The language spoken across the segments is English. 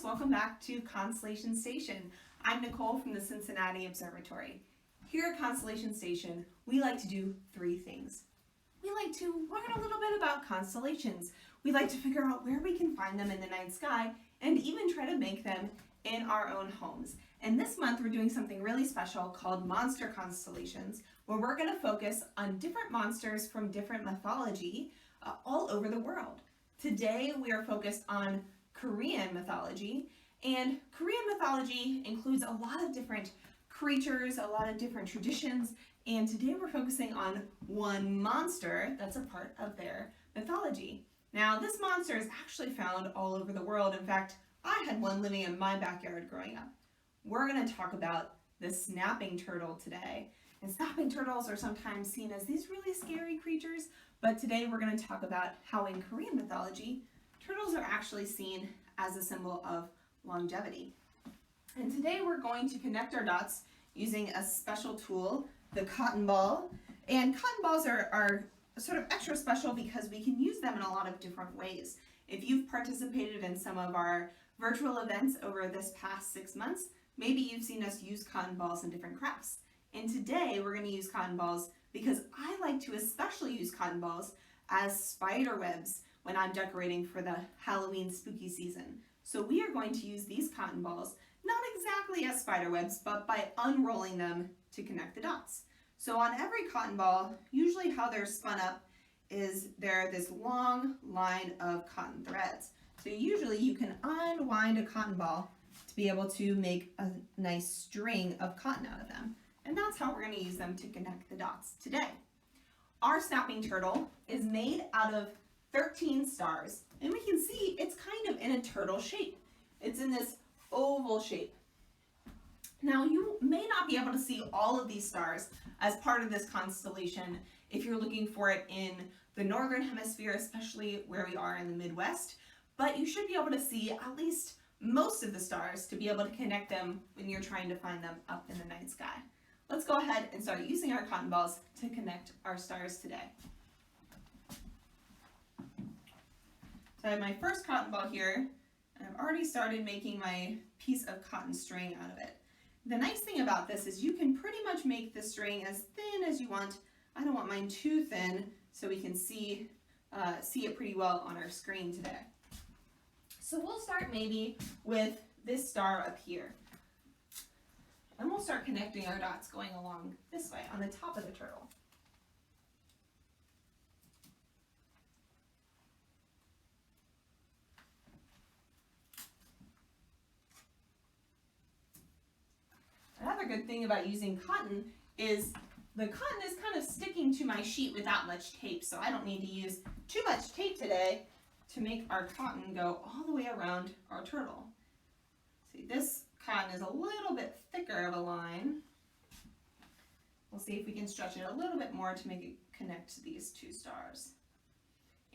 welcome back to Constellation Station. I'm Nicole from the Cincinnati Observatory. Here at Constellation Station, we like to do three things. We like to learn a little bit about constellations. We like to figure out where we can find them in the night sky and even try to make them in our own homes. And this month we're doing something really special called Monster Constellations, where we're going to focus on different monsters from different mythology all over the world. Today we are focused on Korean mythology, and Korean mythology includes a lot of different creatures, a lot of different traditions, and today we're focusing on one monster that's a part of their mythology. Now, this monster is actually found all over the world. In fact, I had one living in my backyard growing up. We're going to talk about the snapping turtle today. And snapping turtles are sometimes seen as these really scary creatures, but today we're going to talk about how in Korean mythology, turtles are actually seen as a symbol of longevity. And today we're going to connect our dots using a special tool, the cotton ball. And cotton balls are sort of extra special because we can use them in a lot of different ways. If you've participated in some of our virtual events over this past 6 months, maybe you've seen us use cotton balls in different crafts. And today we're going to use cotton balls because I like to especially use cotton balls as spider webs when I'm decorating for the Halloween spooky season. So we are going to use these cotton balls, not exactly as spider webs, but by unrolling them to connect the dots. So on every cotton ball, usually how they're spun up is they're this long line of cotton threads. So usually you can unwind a cotton ball to be able to make a nice string of cotton out of them. And that's how we're going to use them to connect the dots today. Our snapping turtle is made out of 13 stars, and we can see it's kind of in a turtle shape. It's in this oval shape. Now, you may not be able to see all of these stars as part of this constellation if you're looking for it in the northern hemisphere, especially where we are in the Midwest, but you should be able to see at least most of the stars to be able to connect them when you're trying to find them up in the night sky. Let's go ahead and start using our cotton balls to connect our stars today. So I have my first cotton ball here, and I've already started making my piece of cotton string out of it. The nice thing about this is you can pretty much make the string as thin as you want. I don't want mine too thin so we can see it pretty well on our screen today. So we'll start maybe with this star up here. And we'll start connecting our dots going along this way on the top of the turtle. Another good thing about using cotton is the cotton is kind of sticking to my sheet without much tape, so I don't need to use too much tape today to make our cotton go all the way around our turtle. See, this cotton is a little bit thicker of a line. We'll see if we can stretch it a little bit more to make it connect to these two stars.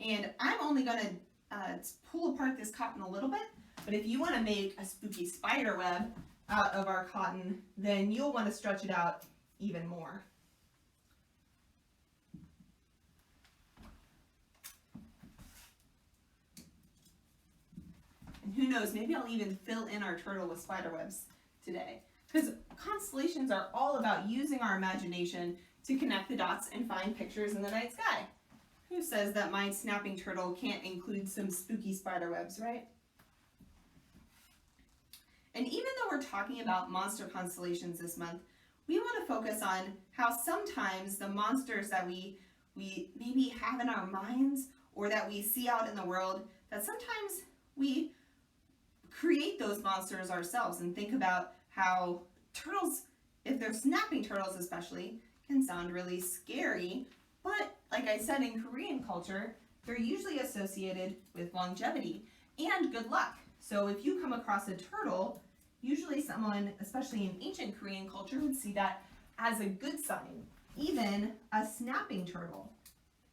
And I'm only going to pull apart this cotton a little bit, but if you want to make a spooky spider web out of our cotton, then you'll want to stretch it out even more. And who knows, maybe I'll even fill in our turtle with spider webs today. Because constellations are all about using our imagination to connect the dots and find pictures in the night sky. Who says that my snapping turtle can't include some spooky spider webs, right? And even though we're talking about monster constellations this month, we want to focus on how sometimes the monsters that we maybe have in our minds or that we see out in the world, that sometimes we create those monsters ourselves and think about how turtles, if they're snapping turtles especially, can sound really scary. But like I said, in Korean culture, they're usually associated with longevity and good luck. So if you come across a turtle, usually someone, especially in ancient Korean culture, would see that as a good sign, even a snapping turtle.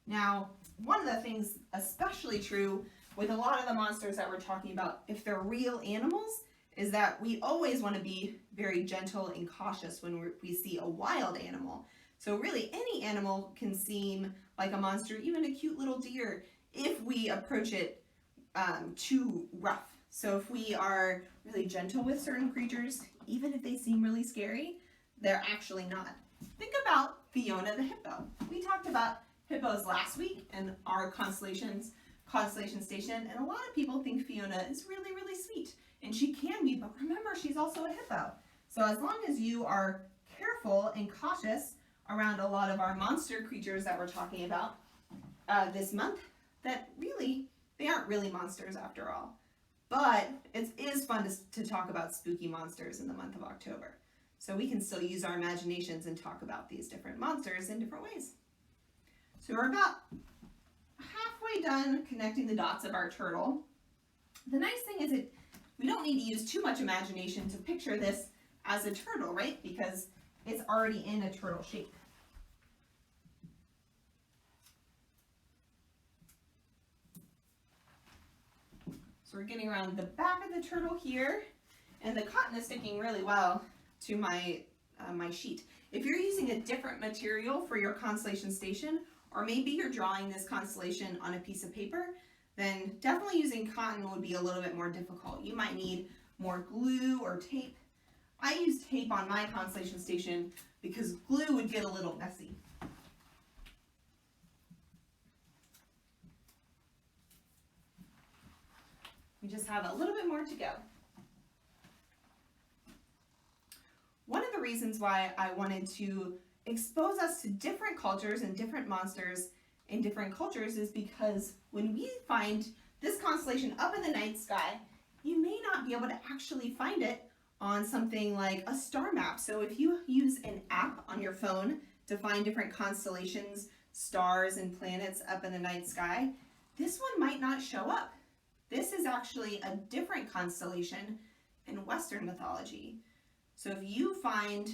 Now, one of the things especially true with a lot of the monsters that we're talking about, if they're real animals, is that we always want to be very gentle and cautious when we see a wild animal. So really any animal can seem like a monster, even a cute little deer, if we approach it too rough. So if we are really gentle with certain creatures, even if they seem really scary, they're actually not. Think about Fiona the hippo. We talked about hippos last week in our Constellation Station, and a lot of people think Fiona is really, really sweet, and she can be, but remember, she's also a hippo. So as long as you are careful and cautious around a lot of our monster creatures that we're talking about this month, that really, they aren't really monsters after all. But it is fun to talk about spooky monsters in the month of October. So we can still use our imaginations and talk about these different monsters in different ways. So we're about halfway done connecting the dots of our turtle. The nice thing is we don't need to use too much imagination to picture this as a turtle, right? Because it's already in a turtle shape. So we're getting around the back of the turtle here, and the cotton is sticking really well to my sheet. If you're using a different material for your Constellation Station, or maybe you're drawing this constellation on a piece of paper, then definitely using cotton would be a little bit more difficult. You might need more glue or tape. I use tape on my Constellation Station because glue would get a little messy. We just have a little bit more to go. One of the reasons why I wanted to expose us to different cultures and different monsters in different cultures is because when we find this constellation up in the night sky, you may not be able to actually find it on something like a star map. So if you use an app on your phone to find different constellations, stars, and planets up in the night sky, this one might not show up. This is actually a different constellation in Western mythology. So if you find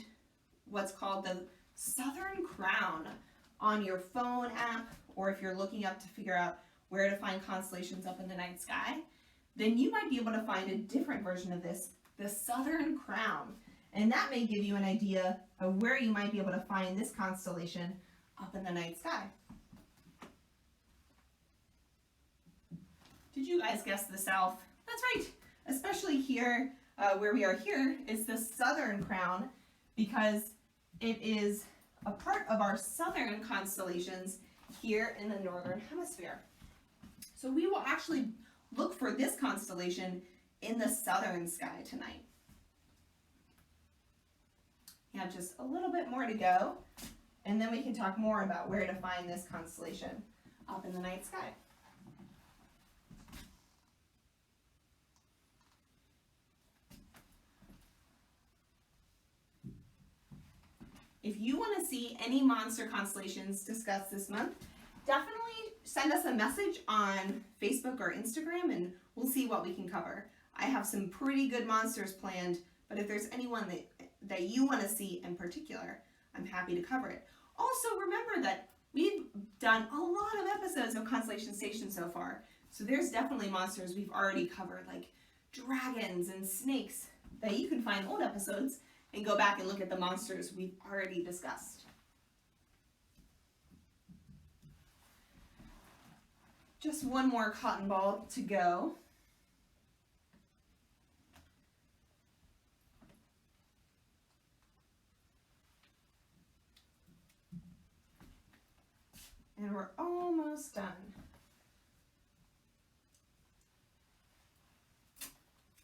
what's called the Southern Crown on your phone app, or if you're looking up to figure out where to find constellations up in the night sky, then you might be able to find a different version of this, the Southern Crown. And that may give you an idea of where you might be able to find this constellation up in the night sky. Did you guys guess the South? That's right. Especially here, where we are here, is the Southern Crown, because it is a part of our southern constellations here in the Northern Hemisphere. So we will actually look for this constellation in the southern sky tonight. We have just a little bit more to go, and then we can talk more about where to find this constellation up in the night sky. If you want to see any monster constellations discussed this month, definitely send us a message on Facebook or Instagram and we'll see what we can cover. I have some pretty good monsters planned, but if there's anyone that you want to see in particular, I'm happy to cover it. Also, remember that we've done a lot of episodes of Constellation Station so far, so there's definitely monsters we've already covered, like dragons and snakes, that you can find old episodes and go back and look at the monsters we've already discussed. Just one more cotton ball to go. And we're almost done.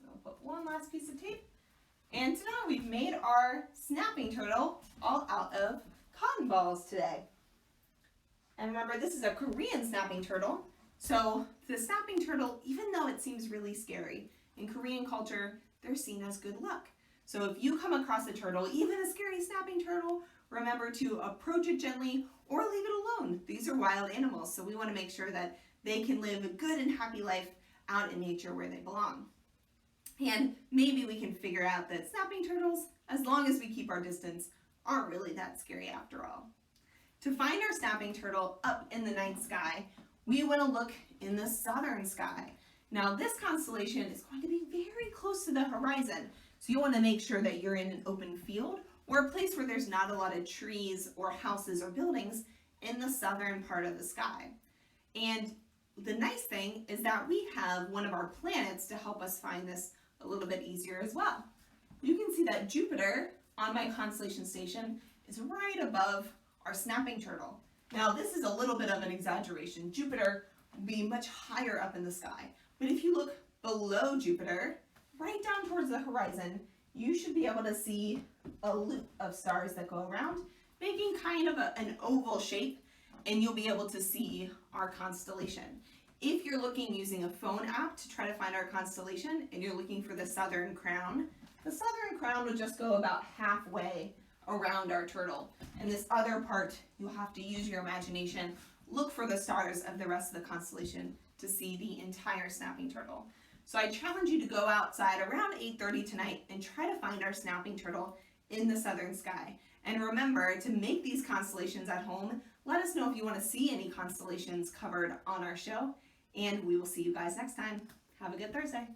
I'll put one last piece of tape. And now we've made our snapping turtle all out of cotton balls today. And remember, this is a Korean snapping turtle. So the snapping turtle, even though it seems really scary, in Korean culture, they're seen as good luck. So if you come across a turtle, even a scary snapping turtle, remember to approach it gently or leave it alone. These are wild animals, so we want to make sure that they can live a good and happy life out in nature where they belong. And maybe we can figure out that snapping turtles, as long as we keep our distance, aren't really that scary after all. To find our snapping turtle up in the night sky, we want to look in the southern sky. Now this constellation is going to be very close to the horizon, so you want to make sure that you're in an open field or a place where there's not a lot of trees or houses or buildings in the southern part of the sky. And the nice thing is that we have one of our planets to help us find this a little bit easier as well. You can see that Jupiter on my constellation station is right above our snapping turtle. Now this is a little bit of an exaggeration. Jupiter will be much higher up in the sky. But if you look below Jupiter, right down towards the horizon, you should be able to see a loop of stars that go around, making kind of an oval shape, and you'll be able to see our constellation. If you're looking using a phone app to try to find our constellation and you're looking for the Southern Crown, the Southern Crown will just go about halfway around our turtle. And this other part, you'll have to use your imagination, look for the stars of the rest of the constellation to see the entire snapping turtle. So I challenge you to go outside around 8:30 tonight and try to find our snapping turtle in the southern sky. And remember to make these constellations at home. Let us know if you want to see any constellations covered on our show, and we will see you guys next time. Have a good Thursday.